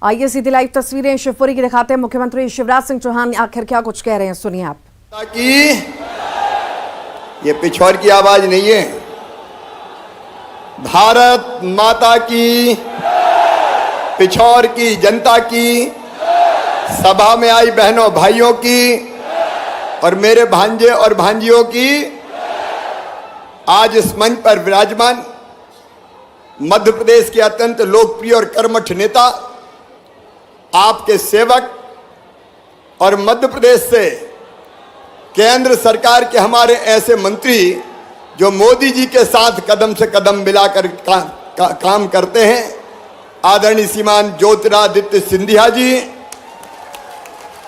आइए सीधी लाइव तस्वीरें शिवपुरी की दिखाते हैं। मुख्यमंत्री शिवराज सिंह चौहान आखिर क्या कुछ कह रहे हैं, सुनिए आप। कि ये पिछोर की आवाज नहीं है, भारत माता की, पिछोर की जनता की, सभा में आई बहनों भाइयों की और मेरे भांजे और भांजियों की। आज इस मंच पर विराजमान मध्य प्रदेश के अत्यंत लोकप्रिय और कर्मठ नेता, आपके सेवक और मध्य प्रदेश से केंद्र सरकार के हमारे ऐसे मंत्री जो मोदी जी के साथ कदम से कदम मिलाकर काम करते हैं, आदरणीय श्रीमान ज्योतिरादित्य सिंधिया जी,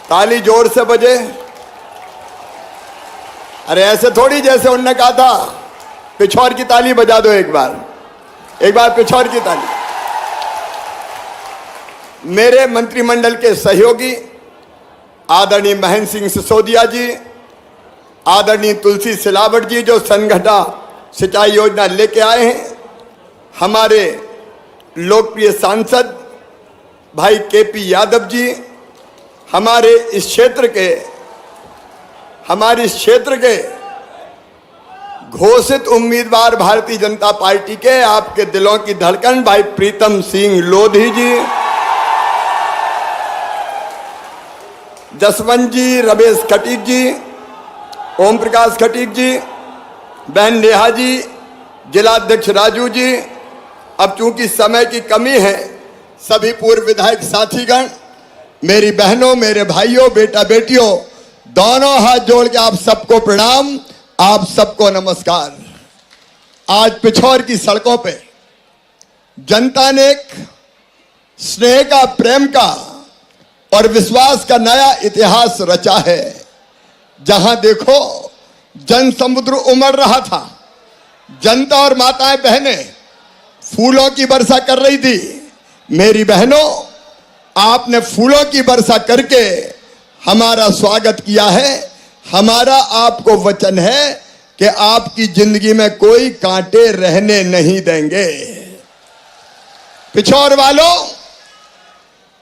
ताली जोर से बजे। अरे ऐसे थोड़ी जैसे उन्होंने कहा था पिछोर की ताली बजा दो, एक बार पिछोर की ताली। मेरे मंत्रिमंडल के सहयोगी आदरणीय महेंद्र सिंह सिसोदिया जी, आदरणीय तुलसी सिलावट जी जो सनगढ़ा सिंचाई योजना लेके आए हैं, हमारे लोकप्रिय सांसद भाई केपी यादव जी, हमारे इस क्षेत्र के घोषित उम्मीदवार भारतीय जनता पार्टी के आपके दिलों की धड़कन भाई प्रीतम सिंह लोधी जी, जसवंत जी, रमेश खटीक जी, ओम प्रकाश खटीक जी, बहन नेहा जी, जिलाध्यक्ष राजू जी। अब चूंकि समय की कमी है, सभी पूर्व विधायक साथीगण, मेरी बहनों, मेरे भाइयों, बेटा बेटियों, दोनों हाथ जोड़ के आप सबको प्रणाम, आप सबको नमस्कार। आज पिछोर की सड़कों पे जनता ने एक स्नेह का, प्रेम का और विश्वास का नया इतिहास रचा है। जहां देखो जन समुद्र उमड़ रहा था, जनता और माताएं बहनें फूलों की वर्षा कर रही थी। मेरी बहनों, आपने फूलों की वर्षा करके हमारा स्वागत किया है। हमारा आपको वचन है कि आपकी जिंदगी में कोई कांटे रहने नहीं देंगे। पिछोर वालों,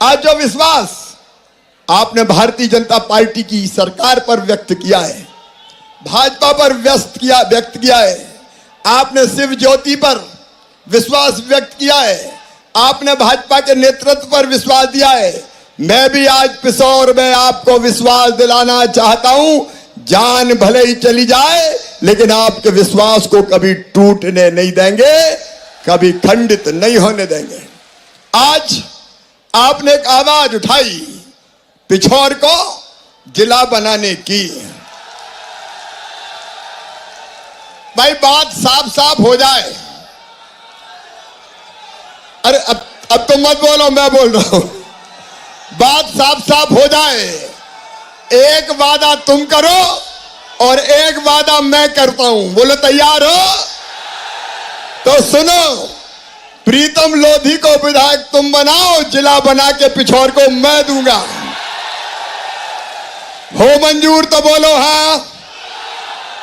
आज जो विश्वास आपने भारतीय जनता पार्टी की सरकार पर व्यक्त किया है, भाजपा पर व्यक्त किया है, आपने शिव ज्योति पर विश्वास व्यक्त किया है, आपने भाजपा के नेतृत्व पर विश्वास दिया है। मैं भी आज पिछोर में आपको विश्वास दिलाना चाहता हूं, जान भले ही चली जाए लेकिन आपके विश्वास को कभी टूटने नहीं देंगे, कभी खंडित नहीं होने देंगे। आज आपने एक आवाज उठाई पिछोर को जिला बनाने की। भाई बात साफ साफ हो जाए। अरे अब तो मत बोलो, मैं बोल रहा हूं। बात साफ साफ हो जाए। एक वादा तुम करो और एक वादा मैं करता हूं। बोलो तैयार हो? तो सुनो, प्रीतम लोधी को विधायक तुम बनाओ, जिला बना के पिछोर को मैं दूंगा। हो मंजूर तो बोलो हाँ,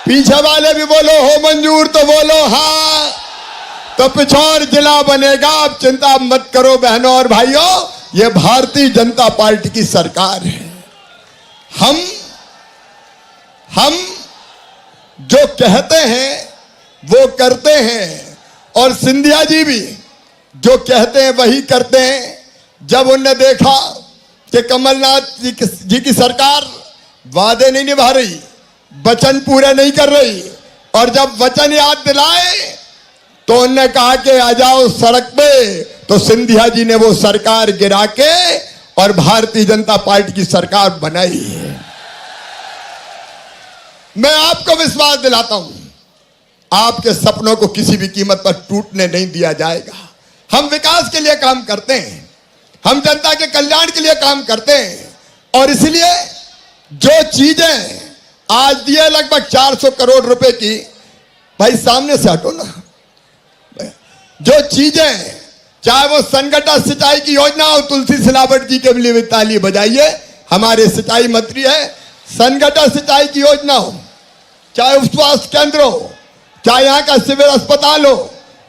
पीछे वाले भी बोलो हो मंजूर तो बोलो हाँ। तो पिछोर जिला बनेगा। आप चिंता मत करो बहनों और भाइयों, ये भारतीय जनता पार्टी की सरकार है। हम जो कहते हैं वो करते हैं और सिंधिया जी भी जो कहते हैं वही करते हैं। जब उनने देखा कि कमलनाथ जी की सरकार वादे नहीं निभा रही, वचन पूरे नहीं कर रही, और जब वचन याद दिलाए तो उन्होंने कहा कि आ जाओ सड़क पे, तो सिंधिया जी ने वो सरकार गिरा के और भारतीय जनता पार्टी की सरकार बनाई है। मैं आपको विश्वास दिलाता हूं, आपके सपनों को किसी भी कीमत पर टूटने नहीं दिया जाएगा। हम विकास के लिए काम करते हैं, हम जनता के कल्याण के लिए काम करते हैं, और इसलिए जो चीजें आज दिए लगभग 400 करोड़ रुपए की, भाई सामने से हटो ना, जो चीजें चाहे वो सनगढ़ा सिंचाई की योजना हो, तुलसी सिलावट जी के लिए ताली बजाइए, हमारे सिंचाई मंत्री है। सनगढ़ा सिंचाई की योजना हो, चाहे उपस्वास्थ्य केंद्र हो, चाहे यहाँ का सिविल अस्पताल हो,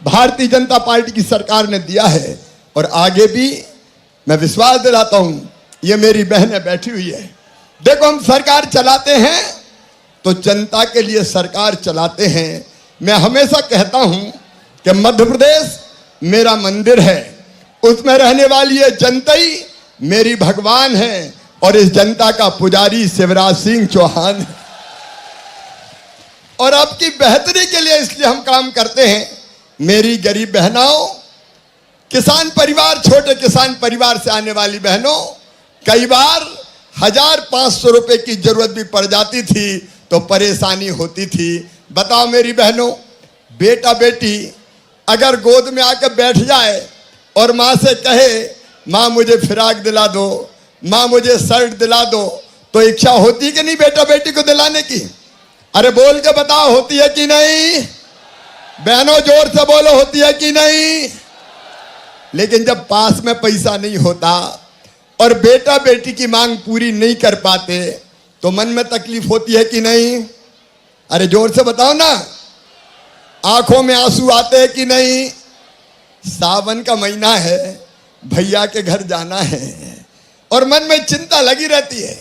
भारतीय जनता पार्टी की सरकार ने दिया है और आगे भी मैं विश्वास दिलाता हूं, ये मेरी बहनें बैठी हुई है। देखो, हम सरकार चलाते हैं तो जनता के लिए सरकार चलाते हैं। मैं हमेशा कहता हूं कि मध्य प्रदेश मेरा मंदिर है, उसमें रहने वाली ये जनता ही मेरी भगवान है, और इस जनता का पुजारी शिवराज सिंह चौहान है। और आपकी बेहतरी के लिए इसलिए हम काम करते हैं। मेरी गरीब बहनों, किसान परिवार, छोटे किसान परिवार से आने वाली बहनों, कई बार 1500 रुपए की जरूरत भी पड़ जाती थी तो परेशानी होती थी। बताओ मेरी बहनों, बेटा बेटी अगर गोद में आकर बैठ जाए और माँ से कहे, माँ मुझे फिराक दिला दो, माँ मुझे शर्ट दिला दो, तो इच्छा होती कि नहीं बेटा बेटी को दिलाने की? अरे बोल के बताओ, होती है कि नहीं? बहनों जोर से बोलो, होती है कि नहीं? लेकिन जब पास में पैसा नहीं होता और बेटा बेटी की मांग पूरी नहीं कर पाते तो मन में तकलीफ होती है कि नहीं? अरे जोर से बताओ ना, आंखों में आंसू आते हैं कि नहीं? सावन का महीना है, भैया के घर जाना है और मन में चिंता लगी रहती है।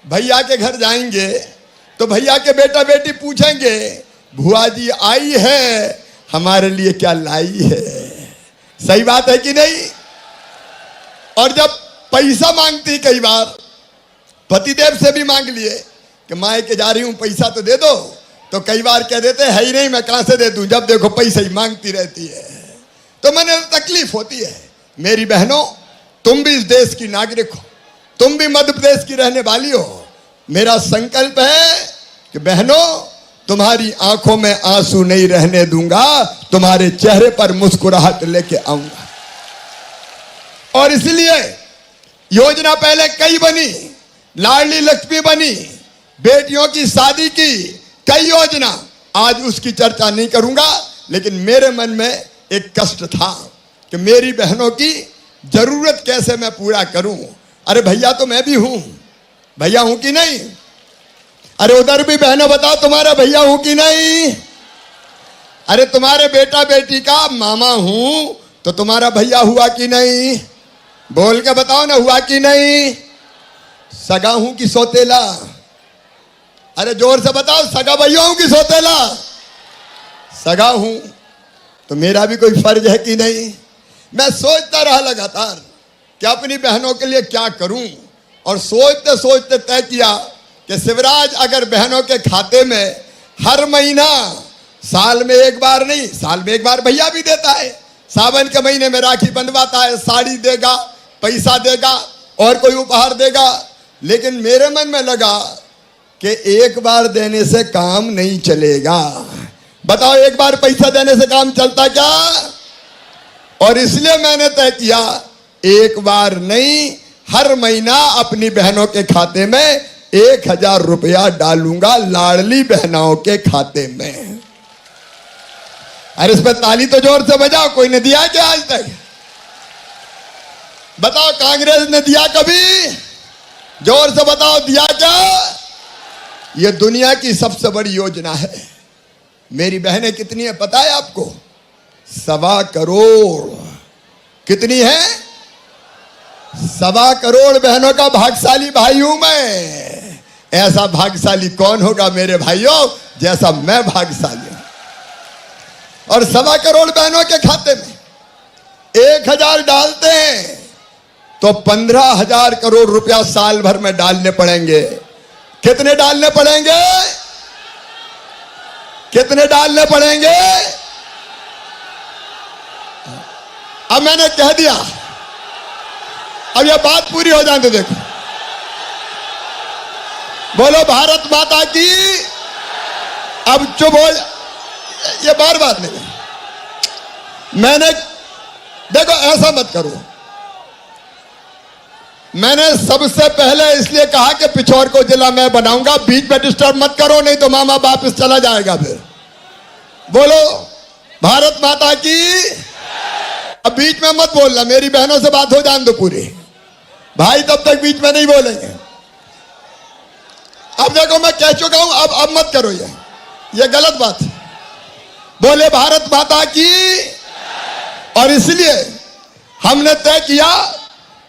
भैया के घर जाएंगे तो भैया के बेटा बेटी पूछेंगे, भुआ जी आई है, हमारे लिए क्या लाई है? सही बात है कि नहीं? और जब पैसा मांगती, कई बार पतिदेव से भी मांग लिए कि माँ के जा रही हूं, पैसा तो दे दो, तो कई बार कह देते है ही नहीं, मैं कहां से दे दूं, जब देखो पैसा ही मांगती रहती है। तो मैंने तकलीफ होती है। मेरी बहनों, तुम भी इस देश की नागरिक हो, तुम भी मध्य प्रदेश की रहने वाली हो। मेरा संकल्प है कि बहनों, तुम्हारी आंखों में आंसू नहीं रहने दूंगा, तुम्हारे चेहरे पर मुस्कुराहट लेके आऊंगा। और इसलिए योजना पहले कई बनी, लाडली लक्ष्मी बनी, बेटियों की शादी की, कई योजना, आज उसकी चर्चा नहीं करूंगा। लेकिन मेरे मन में एक कष्ट था कि मेरी बहनों की जरूरत कैसे मैं पूरा करूं। अरे भैया तो मैं भी हूं, भैया हूं कि नहीं? अरे उधर भी बहनों बताओ, तुम्हारा भैया हूं कि नहीं? अरे तुम्हारे बेटा बेटी का मामा हूं तो तुम्हारा भैया हुआ कि नहीं? बोल के बताओ ना, हुआ कि नहीं? सगा हूं कि सौतेला? अरे जोर से बताओ, सगा भैया हूं कि सौतेला? सगा हूं तो मेरा भी कोई फर्ज है कि नहीं? मैं सोचता रहा लगातार कि अपनी बहनों के लिए क्या करूं, और सोचते सोचते तय किया कि शिवराज अगर बहनों के खाते में हर महीना, साल में एक बार नहीं, साल में एक बार भैया भी देता है, सावन के महीने में राखी बंधवाता है, साड़ी देगा, पैसा देगा और कोई उपहार देगा। लेकिन मेरे मन में लगा कि एक बार देने से काम नहीं चलेगा। बताओ, एक बार पैसा देने से काम चलता क्या? और इसलिए मैंने तय किया, एक बार नहीं, हर महीना अपनी बहनों के खाते में 1000 रुपया डालूंगा, लाडली बहनों के खाते में। अरे इस पर ताली तो जोर से बजाओ, कोई ने दिया क्या आज तक? बताओ, कांग्रेस ने दिया कभी? जोर से बताओ, दिया क्या? यह दुनिया की सबसे बड़ी योजना है। मेरी बहनें कितनी है पता है आपको? 1.25 करोड़। कितनी है? 1.25 करोड़ बहनों का भाग्यशाली भाई हूं मैं। ऐसा भाग्यशाली कौन होगा मेरे भाइयों जैसा मैं भाग्यशाली हूं। और 1.25 करोड़ बहनों के खाते में 1000 डालते हैं तो 15,000 करोड़ रुपया साल भर में डालने पड़ेंगे। कितने डालने पड़ेंगे? कितने डालने पड़ेंगे? अब मैंने कह दिया, अब यह बात पूरी हो जाए तो देखो। बोलो भारत माता की। अब चुप हो, ये बार बात नहीं। मैंने देखो, ऐसा मत करो। मैंने सबसे पहले इसलिए कहा कि पिछोर को जिला मैं बनाऊंगा, बीच में डिस्टर्ब मत करो, नहीं तो मामा वापस चला जाएगा फिर। बोलो भारत माता की। अब बीच में मत बोलना, मेरी बहनों से बात हो जान दो पूरी। भाई तब तक बीच में नहीं बोलेंगे। अब देखो, मैं कह चुका हूं, अब मत करो, ये गलत बात है। बोले भारत माता की। और इसलिए हमने तय किया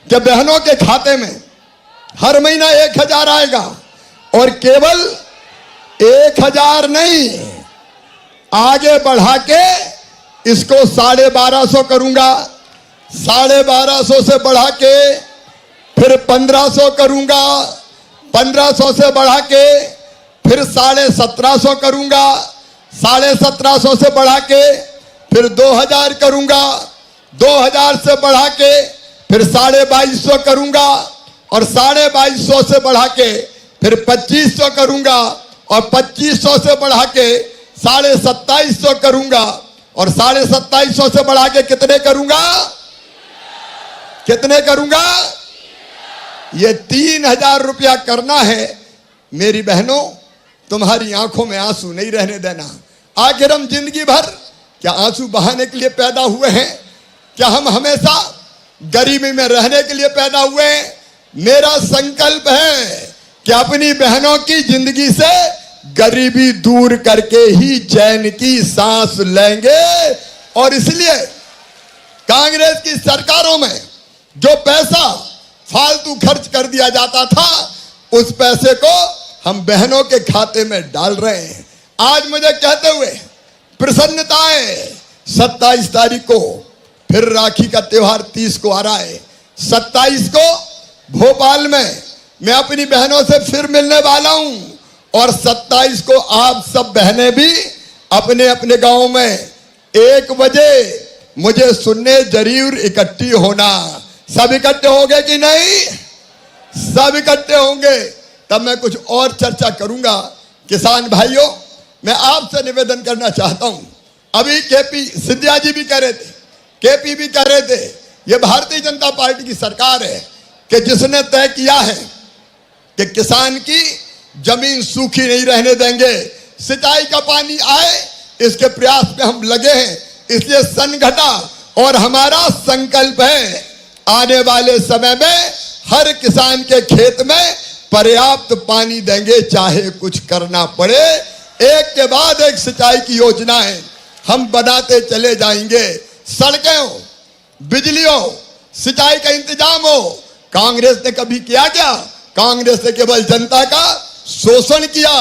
कि बहनों के खाते में हर महीना 1000 आएगा, और केवल 1000 नहीं, आगे बढ़ा के इसको 1250 करूंगा, 1250 से बढ़ा के फिर 1500 करूंगा, 1500 से बढ़ा के फिर 1750 करूंगा, 1750 से बढ़ा के फिर 2000 करूंगा, 2000 से बढ़ा के फिर 2250 करूंगा, और 2250 से बढ़ा के फिर 2500 करूंगा, और 2500 से बढ़ा के 2750 करूंगा, और 2750 से बढ़ा के कितने करूंगा? कितने करूंगा? ये 3000 रुपया करना है। मेरी बहनों, तुम्हारी आंखों में आंसू नहीं रहने देना। आखिर हम जिंदगी भर क्या आंसू बहाने के लिए पैदा हुए हैं? क्या हम हमेशा गरीबी में रहने के लिए पैदा हुए हैं? मेरा संकल्प है कि अपनी बहनों की जिंदगी से गरीबी दूर करके ही चैन की सांस लेंगे। और इसलिए कांग्रेस की सरकारों में जो पैसा फालतू खर्च कर दिया जाता था, उस पैसे को हम बहनों के खाते में डाल रहे हैं। आज मुझे कहते हुए प्रसन्नता है, 27 तारीख को फिर राखी का त्योहार 30 को आ रहा है। 27 को भोपाल में मैं अपनी बहनों से फिर मिलने वाला हूं, और 27 को आप सब बहनें भी अपने अपने गांव में 1 बजे मुझे सुनने जरूर इकट्ठी होना। सब इकट्ठे होंगे कि नहीं? सब इकट्ठे होंगे, तब मैं कुछ और चर्चा करूंगा। किसान भाइयों, मैं आपसे निवेदन करना चाहता हूं, अभी केपी सिंधिया जी भी कह रहे थे, केपी भी कह रहे थे, ये भारतीय जनता पार्टी की सरकार है कि जिसने तय किया है कि किसान की जमीन सूखी नहीं रहने देंगे, सिंचाई का पानी आए, इसके प्रयास में हम लगे हैं। इसलिए संगठा और हमारा संकल्प है, आने वाले समय में हर किसान के खेत में पर्याप्त पानी देंगे, चाहे कुछ करना पड़े। एक के बाद एक सिंचाई की योजनाएं हम बनाते चले जाएंगे। सड़कें हो, बिजली हो, सिंचाई का इंतजाम हो। कांग्रेस ने कभी किया क्या? कांग्रेस ने केवल जनता का शोषण किया।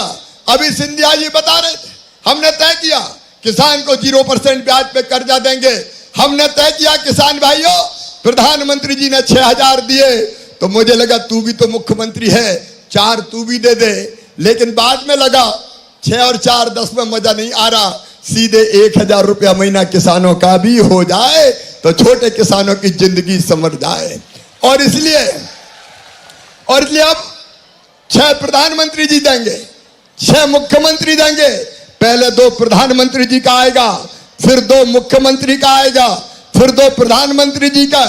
अभी सिंधिया जी बता रहे थे, हमने तय किया किसान को 0% ब्याज पे कर्जा देंगे। हमने तय किया किसान भाइयों, प्रधानमंत्री जी ने 6000 दिए, तो मुझे लगा तू भी तो मुख्यमंत्री है, 4 तू भी दे दे। लेकिन बाद में लगा 6 और 4 10 में मजा नहीं आ रहा, सीधे 1000 रुपया महीना किसानों का भी हो जाए तो छोटे किसानों की जिंदगी संवर जाए। और इसलिए अब 6 प्रधानमंत्री जी देंगे, 6 मुख्यमंत्री देंगे। पहले 2 प्रधानमंत्री जी का आएगा, फिर 2 मुख्यमंत्री का आएगा, फिर 2 प्रधानमंत्री जी का,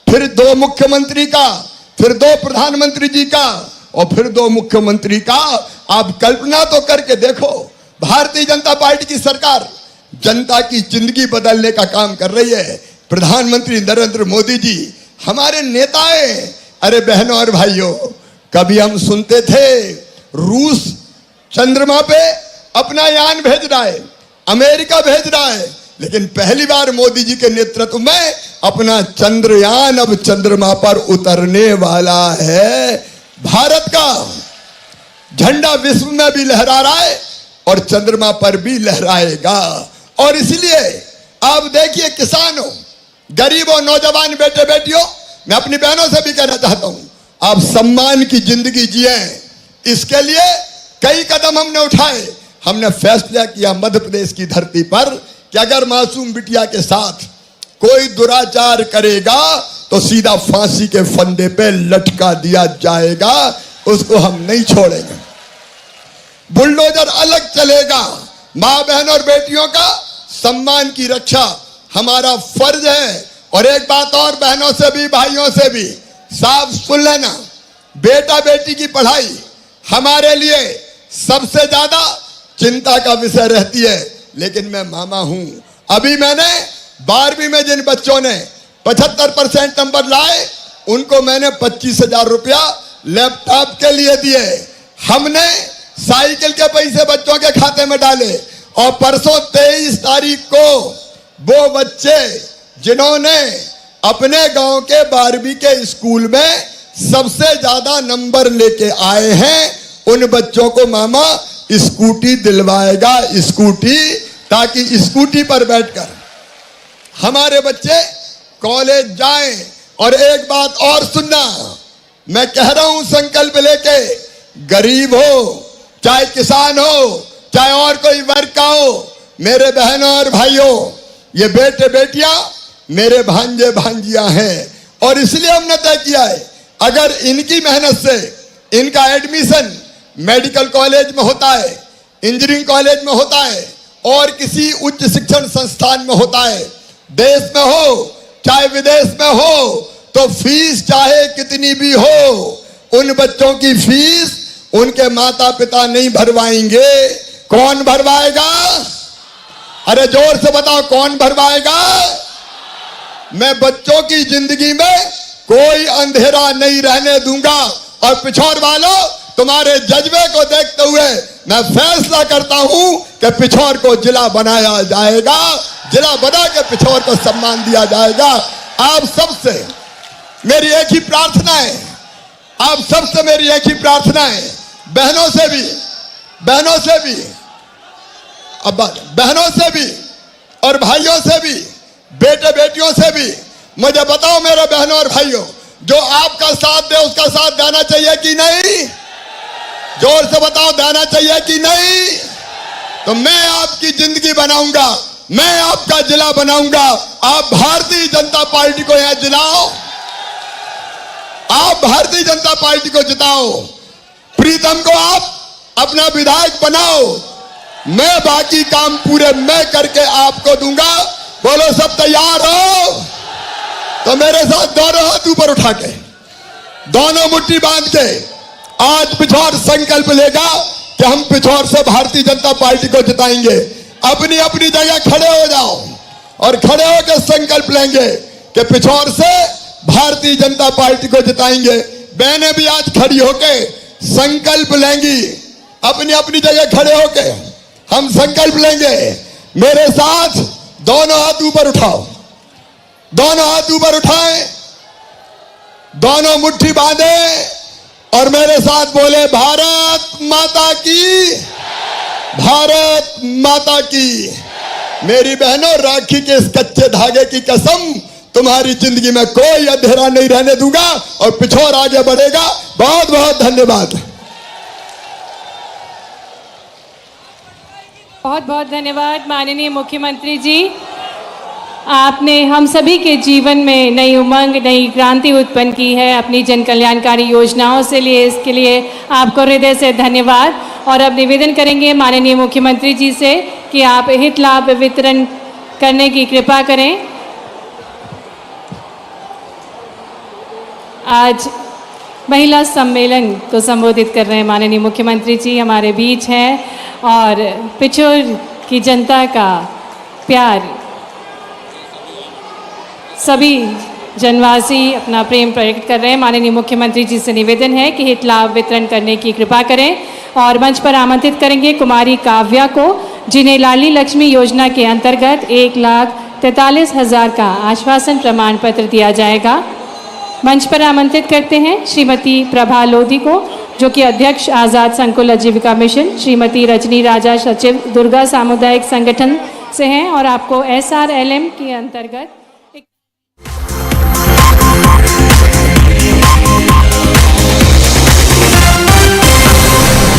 फिर 2 मुख्यमंत्री का, फिर 2 प्रधानमंत्री जी का, और फिर 2 मुख्यमंत्री का। आप कल्पना तो करके देखो, भारतीय जनता पार्टी की सरकार जनता की जिंदगी बदलने का काम कर रही है। प्रधानमंत्री नरेंद्र मोदी जी हमारे नेता हैं। अरे बहनों और भाइयों, कभी हम सुनते थे रूस चंद्रमा पे अपना यान भेज रहा है, अमेरिका भेज रहा है, लेकिन पहली बार मोदी जी के नेतृत्व में अपना चंद्रयान अब चंद्रमा पर उतरने वाला है। भारत का झंडा विश्व में भी लहरा रहा है और चंद्रमा पर भी लहराएगा। और इसलिए आप देखिए, किसानों, गरीबों, नौजवान बेटे बेटियों, मैं अपनी बहनों से भी कहना चाहता हूं, आप सम्मान की जिंदगी जिए। इसके लिए कई कदम हमने उठाए। हमने फैसला किया मध्य प्रदेश की धरती पर कि अगर मासूम बिटिया के साथ कोई दुराचार करेगा तो सीधा फांसी के फंदे पे लटका दिया जाएगा, उसको हम नहीं छोड़ेंगे। बुलडोजर अलग चलेगा। मां बहन और बेटियों का सम्मान की रक्षा हमारा फर्ज है। और एक बात और बहनों से भी भाइयों से भी साफ सुन लेना, बेटा बेटी की पढ़ाई हमारे लिए सबसे ज्यादा चिंता का विषय रहती है। लेकिन मैं मामा हूं। अभी मैंने 12वीं में जिन बच्चों ने 75% नंबर लाए, उनको मैंने 25,000 रुपया लैपटॉप के लिए दिए। हमने साइकिल के पैसे बच्चों के खाते में डाले। और परसों 23 तारीख को वो बच्चे जिन्होंने अपने गांव के 12वीं के स्कूल में सबसे ज्यादा नंबर लेके आए हैं, उन बच्चों को मामा स्कूटी दिलवाएगा, स्कूटी, ताकि स्कूटी पर बैठकर हमारे बच्चे कॉलेज जाएं। और एक बात और सुनना, मैं कह रहा हूं संकल्प लेके, गरीब हो चाहे किसान हो चाहे और कोई वर्ग का हो, मेरे बहनों और भाइयों, ये बेटे बेटियां मेरे भांजे भांजियां हैं। और इसलिए हमने तय किया है, अगर इनकी मेहनत से इनका एडमिशन मेडिकल कॉलेज में होता है, इंजीनियरिंग कॉलेज में होता है और किसी उच्च शिक्षण संस्थान में होता है, देश में हो चाहे विदेश में हो, तो फीस चाहे कितनी भी हो, उन बच्चों की फीस उनके माता पिता नहीं भरवाएंगे। कौन भरवाएगा? अरे जोर से बताओ, कौन भरवाएगा? मैं बच्चों की जिंदगी में कोई अंधेरा नहीं रहने दूंगा। और पिछोर वालों, तुम्हारे जज्बे को देखते हुए मैं फैसला करता हूं कि पिछोर को जिला बनाया जाएगा, जिला बना के पिछोर को सम्मान दिया जाएगा। आप सबसे मेरी एक ही प्रार्थना है, आप सबसे मेरी एक ही प्रार्थना है, बहनों से भी और भाइयों से भी, बेटे बेटियों से भी, मुझे बताओ मेरे बहनों और भाइयों, जो आपका साथ दे उसका साथ देना चाहिए कि नहीं? जोर से बताओ, देना चाहिए कि नहीं? तो मैं आपकी जिंदगी बनाऊंगा, मैं आपका जिला बनाऊंगा। आप भारतीय जनता पार्टी को यहां जिलाओ, आप भारतीय जनता पार्टी को जिताओ, प्रीतम को आप अपना विधायक बनाओ, मैं बाकी काम पूरे मैं करके आपको दूंगा। बोलो सब तैयार हो? तो मेरे साथ दोनों हाथ ऊपर उठा के, दोनों मुट्ठी बांध के आज पिछोर संकल्प लेगा कि हम पिछोर से भारतीय जनता पार्टी को जिताएंगे। अपनी अपनी जगह खड़े हो जाओ और खड़े होकर संकल्प लेंगे कि पिछोर से भारतीय जनता पार्टी को जिताएंगे। बहनें भी आज खड़ी होके संकल्प लेंगी, अपनी अपनी जगह खड़े होके हम संकल्प लेंगे। मेरे साथ दोनों हाथ ऊपर उठाओ, दोनों हाथ ऊपर उठाएं, दोनों मुट्ठी बांधे और मेरे साथ बोले, भारत माता की, भारत माता की। मेरी बहनों, राखी के इस कच्चे धागे की कसम, तुम्हारी जिंदगी में कोई अंधेरा नहीं रहने दूंगा और पिछोर आगे बढ़ेगा। बहुत बहुत धन्यवाद। बहुत बहुत धन्यवाद माननीय मुख्यमंत्री जी। आपने हम सभी के जीवन में नई उमंग, नई क्रांति उत्पन्न की है अपनी जन कल्याणकारी योजनाओं से लिए, इसके लिए आपको हृदय से धन्यवाद। और अब निवेदन करेंगे माननीय मुख्यमंत्री जी से कि आप हित लाभ वितरण करने की कृपा करें। आज महिला सम्मेलन को संबोधित कर रहे हैं माननीय मुख्यमंत्री जी, हमारे बीच हैं और पिछोर की जनता का प्यार, सभी जनवासी अपना प्रेम प्रकट कर रहे हैं। माननीय मुख्यमंत्री जी से निवेदन है कि हित लाभ वितरण करने की कृपा करें और मंच पर आमंत्रित करेंगे कुमारी काव्या को, जिन्हें लाडली लक्ष्मी योजना के अंतर्गत 1,43,000 का आश्वासन प्रमाण पत्र दिया जाएगा। मंच पर आमंत्रित करते हैं श्रीमती प्रभा लोधी को, जो कि अध्यक्ष आज़ाद संकुल आजीविका मिशन, श्रीमती रजनी राजा सचिव दुर्गा सामुदायिक संगठन से हैं और आपको SRLM के अंतर्गत